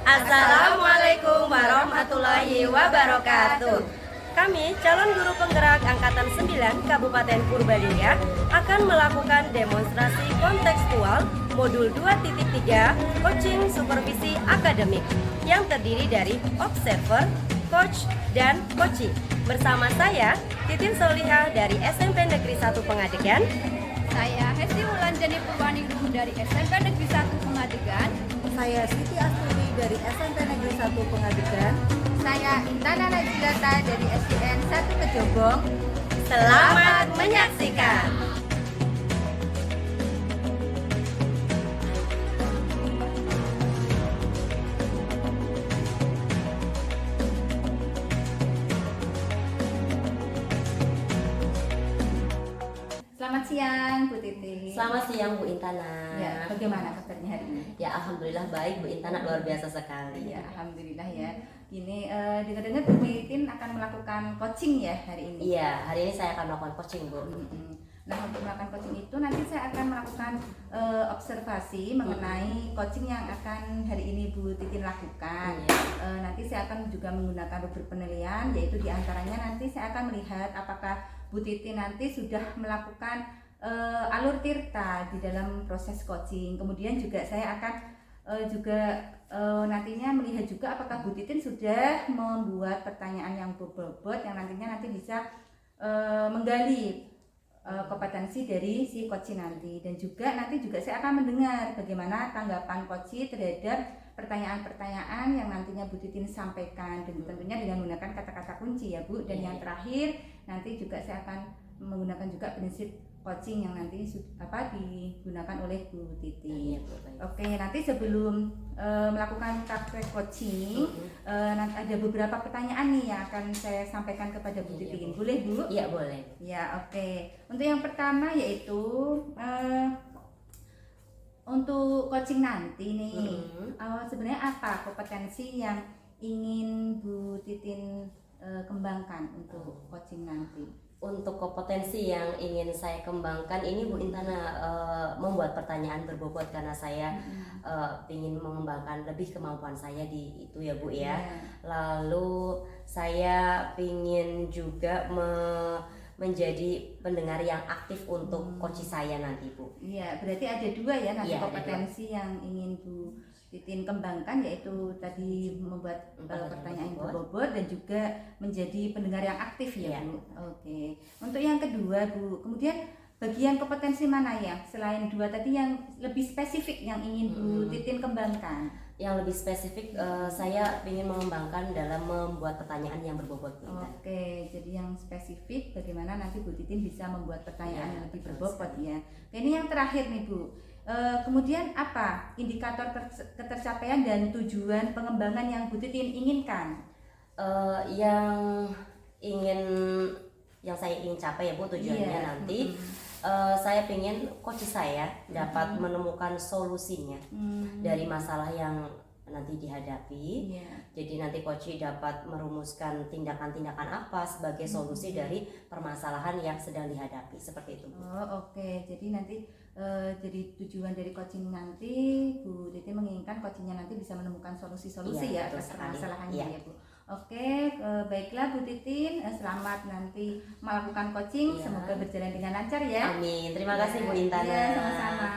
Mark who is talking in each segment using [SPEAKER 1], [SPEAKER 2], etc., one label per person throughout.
[SPEAKER 1] Assalamualaikum warahmatullahi wabarakatuh. Kami calon guru penggerak Angkatan 9 Kabupaten Purbalingga akan melakukan demonstrasi kontekstual modul 2.3 coaching supervisi akademik yang terdiri dari observer, coach, dan coaching. Bersama saya Titin Solihah dari SMP Negeri 1 Pengadegan.
[SPEAKER 2] Saya Hesti Wulandjani Purwaningrum dari SMP Negeri 1 Pengadegan.
[SPEAKER 3] Saya Siti Asturi dari SMP Negeri 1 Pengadegan.
[SPEAKER 2] Saya Intana Najilata dari SDN 1 Kejombong.
[SPEAKER 1] Selamat menyaksikan.
[SPEAKER 2] Selamat siang Bu Titi.
[SPEAKER 1] Selamat siang Bu Intana.
[SPEAKER 2] Ya, bagaimana kabarnya hari ini?
[SPEAKER 1] Ya, alhamdulillah baik Bu Intana, luar biasa sekali.
[SPEAKER 2] Ya, alhamdulillah ya. Ini dengar-dengar Bu Titin akan melakukan coaching ya hari ini.
[SPEAKER 1] Iya, hari ini saya akan melakukan coaching Bu.
[SPEAKER 2] Nah, untuk melakukan coaching itu nanti saya akan melakukan observasi mengenai coaching yang akan hari ini Bu Titin lakukan. Nanti saya akan juga menggunakan rubrik penilaian, yaitu diantaranya nanti saya akan melihat apakah Bu Titin nanti sudah melakukan alur tirta di dalam proses coaching. Kemudian juga saya akan nantinya melihat juga apakah Bu Titin sudah membuat pertanyaan yang berbobot yang nantinya bisa menggali kompetensi dari si coaching nanti. Dan juga nanti saya akan mendengar bagaimana tanggapan coaching terhadap pertanyaan-pertanyaan yang nantinya Bu Titin sampaikan, dan tentunya dengan menggunakan kata-kata kunci ya Bu. Dan yang terakhir nanti juga saya akan menggunakan juga prinsip coaching yang nanti digunakan oleh Bu Titin. Oke, nanti sebelum melakukan praktek coaching, nanti ada beberapa pertanyaan nih yang akan saya sampaikan kepada Bu Titin. Boleh Bu?
[SPEAKER 1] Iya boleh.
[SPEAKER 2] Ya, oke. Untuk yang pertama yaitu untuk coaching nanti nih, sebenarnya apa kompetensi yang ingin Bu Titin kembangkan untuk coaching nanti?
[SPEAKER 1] Untuk kompetensi yang ingin saya kembangkan ini Bu Intana, membuat pertanyaan berbobot karena saya ingin mengembangkan lebih kemampuan saya di itu ya Bu ya. Lalu saya ingin juga menjadi pendengar yang aktif untuk coach saya nanti Bu.
[SPEAKER 2] Iya, berarti ada dua ya nanti kompetensi yang ingin Bu Titin kembangkan, yaitu tadi membuat pertanyaan yang berbobot dan juga menjadi pendengar yang aktif ya Bu. Oke. Untuk yang kedua Bu, kemudian bagian kompetensi mana ya selain dua tadi yang lebih spesifik yang ingin Bu Titin kembangkan?
[SPEAKER 1] Yang lebih spesifik saya ingin mengembangkan dalam membuat pertanyaan yang berbobot Bu.
[SPEAKER 2] Oke, jadi yang spesifik bagaimana nanti Bu Titin bisa membuat pertanyaan yang lebih berbobot ya. Oke, ini yang terakhir nih Bu. Kemudian apa indikator ketercapaian dan tujuan pengembangan yang Bu Titin inginkan?
[SPEAKER 1] Yang saya ingin capai ya Bu, tujuannya nanti saya ingin coach saya dapat menemukan solusinya dari masalah yang nanti dihadapi. Jadi nanti coach dapat merumuskan tindakan-tindakan apa sebagai solusi dari permasalahan yang sedang dihadapi, seperti itu Bu.
[SPEAKER 2] Oke. Jadi nanti jadi tujuan dari coaching nanti Bu Titin menginginkan coachingnya nanti bisa menemukan solusi-solusi ya atas permasalahannya ya Bu. Oke, baiklah Bu Titin, selamat nanti melakukan coaching, semoga berjalan dengan lancar ya.
[SPEAKER 1] Amin. Terima kasih Bu Intana.
[SPEAKER 2] Sama-sama.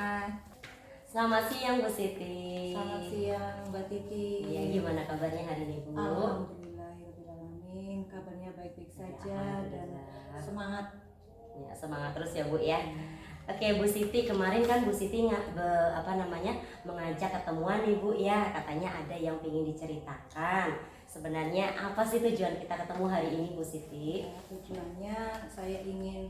[SPEAKER 1] Selamat siang Bu Siti.
[SPEAKER 3] Selamat siang Mbak Titi.
[SPEAKER 1] Iya, gimana kabarnya hari ini Bu?
[SPEAKER 3] Alhamdulillahirobbilalamin, kabarnya baik-baik saja dan semangat.
[SPEAKER 1] Ya, semangat terus ya Bu ya. Oke Bu Siti, kemarin kan Bu Siti mengajak ketemuan nih Bu ya, katanya ada yang ingin diceritakan. Sebenarnya apa sih tujuan kita ketemu hari ini Bu Siti?
[SPEAKER 3] Tujuannya saya ingin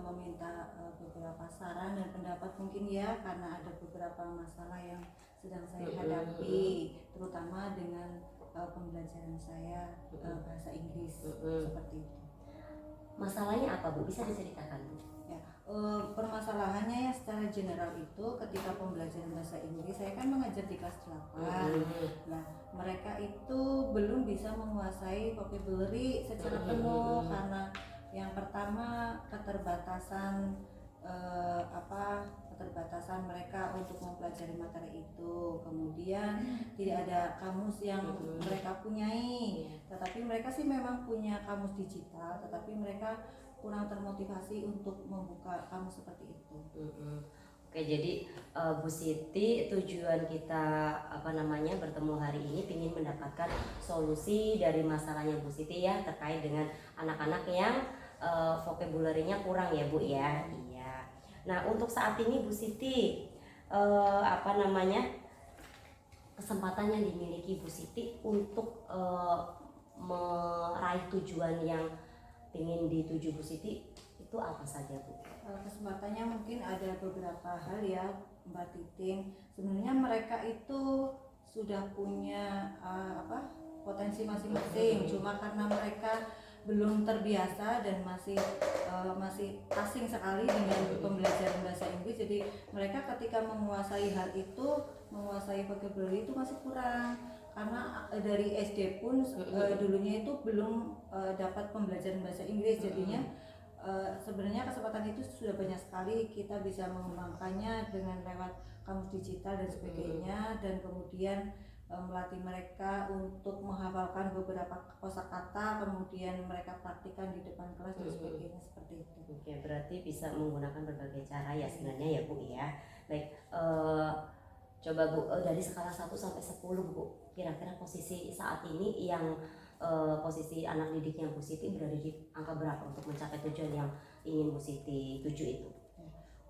[SPEAKER 3] meminta beberapa saran dan pendapat mungkin ya, karena ada beberapa masalah yang sedang saya hadapi, terutama dengan pembelajaran saya bahasa Inggris seperti itu.
[SPEAKER 1] Masalahnya apa Bu? Bisa diceritakan Bu?
[SPEAKER 3] Permasalahannya ya secara general itu ketika pembelajaran bahasa Inggris, saya kan mengajar di kelas 8. Nah, mereka itu belum bisa menguasai vocabulary secara penuh karena yang pertama keterbatasan mereka untuk mempelajari materi itu. Kemudian tidak ada kamus yang mereka punyai, tetapi mereka sih memang punya kamus digital, tetapi mereka kurang termotivasi untuk membuka kamus seperti itu.
[SPEAKER 1] Oke, jadi Bu Siti, tujuan kita bertemu hari ini ingin mendapatkan solusi dari masalahnya Bu Siti ya, terkait dengan anak-anak yang vocabulary-nya kurang ya Bu ya. Iya. Nah, untuk saat ini Bu Siti kesempatan yang dimiliki Bu Siti untuk meraih tujuan yang ingin dituju Bu Siti itu apa saja Bu?
[SPEAKER 3] Kesempatannya mungkin ada beberapa hal ya Mbak Titin. Sebenarnya mereka itu sudah punya potensi masing-masing, cuma karena mereka belum terbiasa dan masih asing sekali dengan pembelajaran bahasa Inggris, jadi mereka ketika menguasai hal itu, menguasai vocabulary itu masih kurang, karena dari SD pun dulunya itu belum dapat pembelajaran bahasa Inggris, jadinya sebenarnya kesempatan itu sudah banyak sekali, kita bisa mengembangkannya dengan lewat kamus digital dan sebagainya, dan kemudian melatih mereka untuk menghafalkan beberapa kosakata, kemudian mereka praktikkan di depan kelas dan sebagainya, seperti itu.
[SPEAKER 1] Oke, berarti bisa menggunakan berbagai cara ya sebenarnya ya Bu ya. Baik, coba Bu, dari skala 1 sampai 10 Bu, kira-kira posisi saat ini yang posisi anak didiknya Bu Siti berada di angka berapa untuk mencapai tujuan yang ingin Bu Siti tuju itu?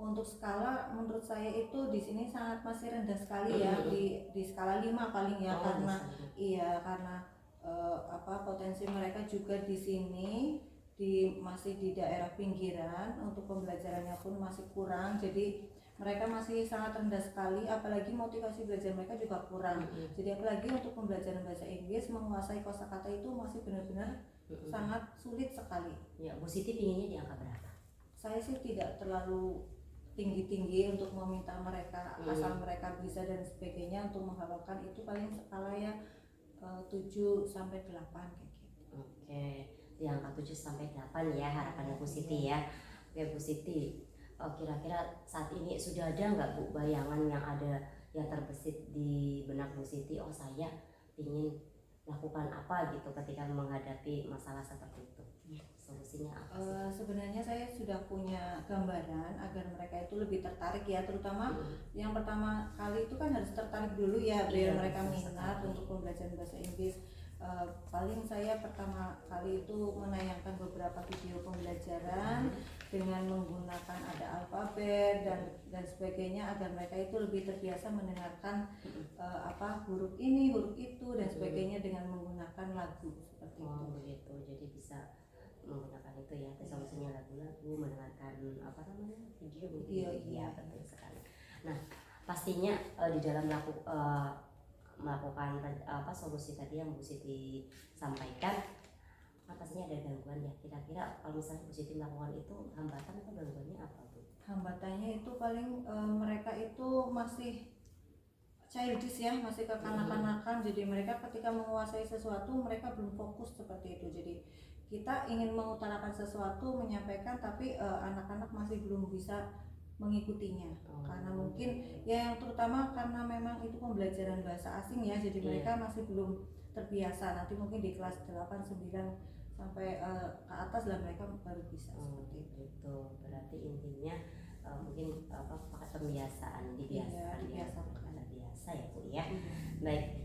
[SPEAKER 3] Untuk skala menurut saya itu di sini sangat masih rendah sekali ya, di skala 5 paling ya, karena potensi mereka juga di sini masih di daerah pinggiran, untuk pembelajarannya pun masih kurang, jadi mereka masih sangat rendah sekali, apalagi motivasi belajar mereka juga kurang. Jadi apalagi untuk pembelajaran bahasa Inggris, menguasai kosakata itu masih benar-benar sangat sulit sekali.
[SPEAKER 1] Ya, Bu Siti pinginnya di angka berapa?
[SPEAKER 3] Saya sih tidak terlalu tinggi-tinggi untuk meminta mereka, asal mereka bisa dan sebagainya untuk menghafalkan, itu paling skala ya 7 sampai 8 kayak gitu.
[SPEAKER 1] Oke, di angka 7 sampai 8 ya harapannya Bu Siti ya. Oke Bu Siti, kira-kira saat ini sudah ada nggak Bu bayangan yang ada yang terbesit di benak Bu Siti, oh saya ingin lakukan apa gitu ketika menghadapi masalah seperti itu, solusinya apa sih?
[SPEAKER 3] Sebenarnya saya sudah punya gambaran agar mereka itu lebih tertarik ya, terutama yang pertama kali itu kan harus tertarik dulu ya, biar mereka minat untuk pembelajaran bahasa Inggris. Paling saya pertama kali itu menayangkan beberapa video pembelajaran dengan menggunakan ada alfabet dan sebagainya, agar mereka itu lebih terbiasa mendengarkan huruf ini, huruf itu dan sebagainya dengan menggunakan lagu seperti itu.
[SPEAKER 1] Begitu, jadi bisa menggunakan itu ya, solusinya lagu-lagu, mendengarkan video. Iya betul sekali. Nah pastinya di dalam melakukan solusi tadi yang Bu Siti sampaikan, pastinya ada gangguan ya. Kira-kira kalau misalnya Bu Siti melakukan itu, hambatan atau gangguannya apa Bu?
[SPEAKER 3] Hambatannya itu paling mereka itu masih childish ya, masih kekanak-kanakan, jadi mereka ketika menguasai sesuatu mereka belum fokus seperti itu. Jadi kita ingin mengutarakan sesuatu, menyampaikan, tapi anak-anak masih belum bisa mengikutinya, karena mungkin ya yang terutama karena memang itu pembelajaran bahasa asing ya, jadi mereka masih belum terbiasa. Nanti mungkin di kelas 8, 9 sampai ke atas lah mereka baru bisa seperti itu.
[SPEAKER 1] Gitu. Berarti intinya mungkin pakai pembiasaan, dibiasakan biasa ya Bu ya. Baik,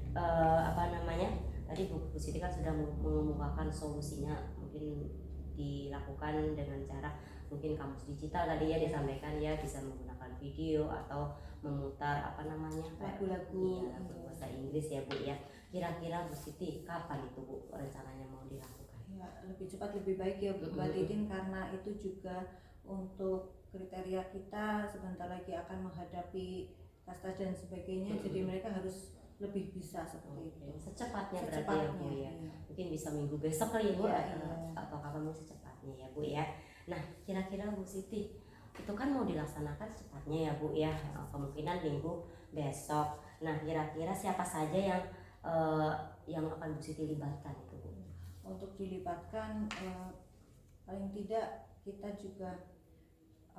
[SPEAKER 1] tadi Bu Siti kan sudah mengemukakan solusinya, mungkin dilakukan dengan cara mungkin kamus digital tadi ya disampaikan ya, bisa menggunakan video atau memutar
[SPEAKER 3] lagu-lagu
[SPEAKER 1] bahasa Inggris ya Bu ya. Kira-kira Bu Siti kapan itu Bu rencananya mau dilakukan?
[SPEAKER 3] Ya lebih cepat lebih baik ya Mbak Titin, karena itu juga untuk kriteria kita sebentar lagi akan menghadapi kasta dan sebagainya, jadi mereka harus lebih bisa seperti itu.
[SPEAKER 1] Secepatnya berarti ya Bu ya. Mungkin bisa minggu besok kali ya Bu, atau kapan secepatnya ya Bu ya. Nah kira-kira Bu Siti itu kan mau dilaksanakan secepatnya ya Bu ya, kemungkinan minggu besok. Nah kira-kira siapa saja yang akan Bu Siti libatkan itu Bu?
[SPEAKER 3] Untuk dilibatkan paling tidak kita juga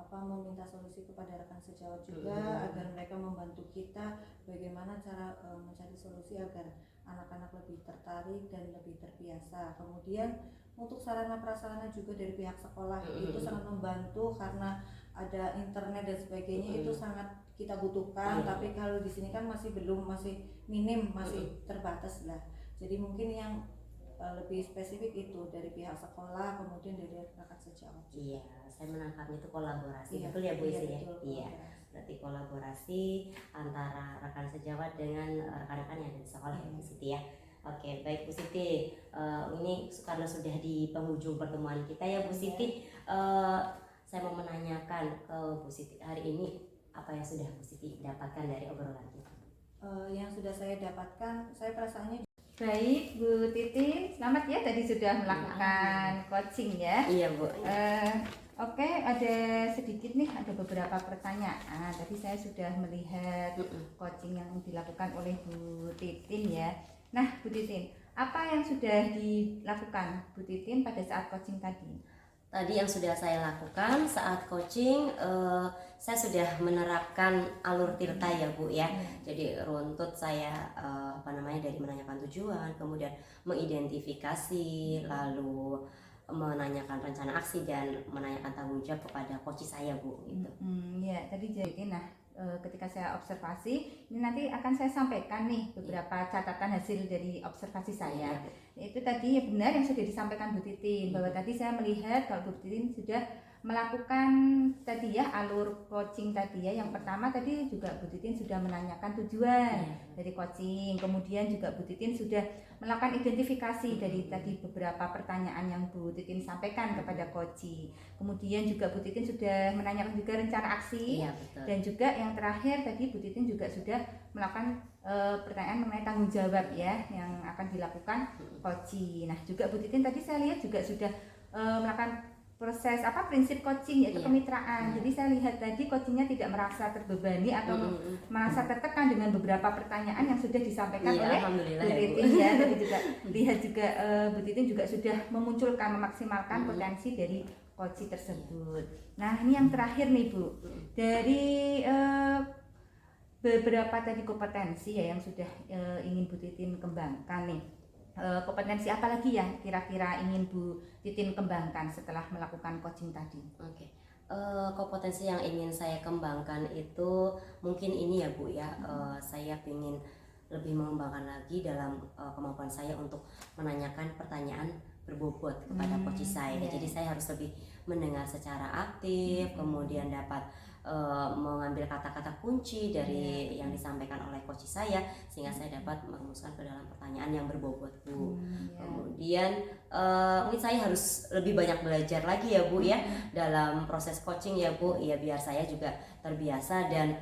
[SPEAKER 3] meminta solusi kepada rekan sejawat juga agar mereka membantu kita bagaimana cara mencari solusi agar anak-anak lebih tertarik dan lebih terbiasa. Kemudian untuk sarana prasarana juga dari pihak sekolah itu sangat membantu karena ada internet dan sebagainya, itu sangat kita butuhkan. Tapi kalau di sini kan masih minim, masih terbatas lah. Jadi mungkin yang lebih spesifik itu dari pihak sekolah, kemudian dari rekan sejawat.
[SPEAKER 1] Iya, saya menangkapnya itu kolaborasi,
[SPEAKER 3] Iya,
[SPEAKER 1] betul ya Bu Isi ya?
[SPEAKER 3] betul,
[SPEAKER 1] Iya, berarti kolaborasi antara rekan sejawat dengan rekan-rekan yang ada di sekolah ya Bu Siti ya. Oke, baik Bu Siti, ini karena sudah di penghujung pertemuan kita ya Bu Siti, saya mau menanyakan ke Bu Siti hari ini apa yang sudah Bu Siti dapatkan dari obrolan kita?
[SPEAKER 3] Yang sudah saya dapatkan, saya perasaannya
[SPEAKER 2] Baik Bu Titin, selamat ya tadi sudah melakukan coaching ya.
[SPEAKER 1] Iya Bu.
[SPEAKER 2] Oke, ada sedikit nih, ada beberapa pertanyaan. Tadi saya sudah melihat coaching yang dilakukan oleh Bu Titin ya. Nah Bu Titin, apa yang sudah dilakukan Bu Titin pada saat coaching tadi?
[SPEAKER 1] Tadi yang sudah saya lakukan saat coaching, saya sudah menerapkan alur tirta ya Bu ya. Jadi runtut saya dari menanyakan tujuan, kemudian mengidentifikasi, lalu menanyakan rencana aksi dan menanyakan tanggung jawab kepada coach saya Bu gitu.
[SPEAKER 2] Ya tadi jadi ketika saya observasi ini nanti akan saya sampaikan nih beberapa catatan hasil dari observasi saya. Itu tadi benar yang sudah disampaikan Bu Titin bahwa tadi saya melihat kalau Bu Titin sudah melakukan tadi ya alur coaching tadi ya. Yang pertama tadi juga Bu Titin sudah menanyakan tujuan dari coaching, kemudian juga Bu Titin sudah melakukan identifikasi dari tadi beberapa pertanyaan yang Bu Titin sampaikan kepada coaching. Kemudian juga Bu Titin sudah menanyakan juga rencana aksi. Dan juga yang terakhir tadi Bu Titin juga sudah melakukan pertanyaan mengenai tanggung jawab ya yang akan dilakukan coaching. Nah juga Bu Titin tadi saya lihat juga sudah melakukan proses prinsip coaching yaitu kemitraan. Jadi saya lihat tadi coachingnya tidak merasa terbebani atau merasa tertekan dengan beberapa pertanyaan yang sudah disampaikan oleh Bu Titin ya. Tadi juga lihat juga Bu Titin juga sudah memaksimalkan potensi dari coaching tersebut. Nah ini yang terakhir nih Bu, dari beberapa tadi kompetensi ya yang sudah ingin Bu Titin kembangkan nih. Kompetensi apa lagi yang kira-kira ingin Bu Titin kembangkan setelah melakukan coaching tadi?
[SPEAKER 1] Oke. Kompetensi yang ingin saya kembangkan itu mungkin ini ya Bu ya. Saya ingin lebih mengembangkan lagi dalam kemampuan saya untuk menanyakan pertanyaan berbobot kepada coach saya. Jadi saya harus lebih mendengar secara aktif, kemudian dapat mengambil kata-kata kunci dari yang disampaikan oleh coach saya sehingga saya dapat merumuskan ke dalam pertanyaan yang berbobot Bu. Kemudian mungkin saya harus lebih banyak belajar lagi ya Bu ya dalam proses coaching ya Bu ya, biar saya juga terbiasa dan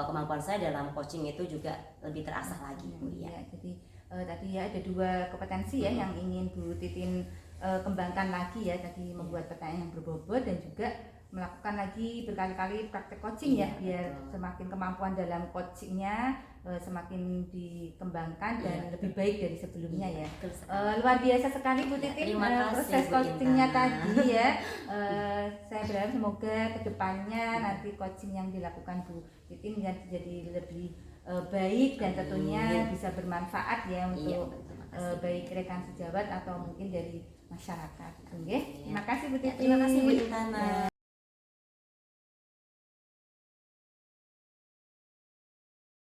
[SPEAKER 1] kemampuan saya dalam coaching itu juga lebih terasah lagi Bu ya.
[SPEAKER 2] Jadi tadi ya ada dua kompetensi ya yang ingin Bu Titin kembangkan lagi ya, tadi membuat pertanyaan yang berbobot dan juga melakukan lagi berkali-kali praktek coaching ya biar semakin kemampuan dalam coachingnya semakin dikembangkan dan lebih baik dari sebelumnya ya. Luar biasa sekali Bu Titin proses coachingnya tadi ya. Saya berharap semoga kedepannya nanti coaching yang dilakukan Bu Titin jadi lebih baik dan tentunya bisa bermanfaat ya untuk baik rekan sejawat atau mungkin dari masyarakat. Terima kasih Bu Titin.
[SPEAKER 1] Terima kasih Bu Intana.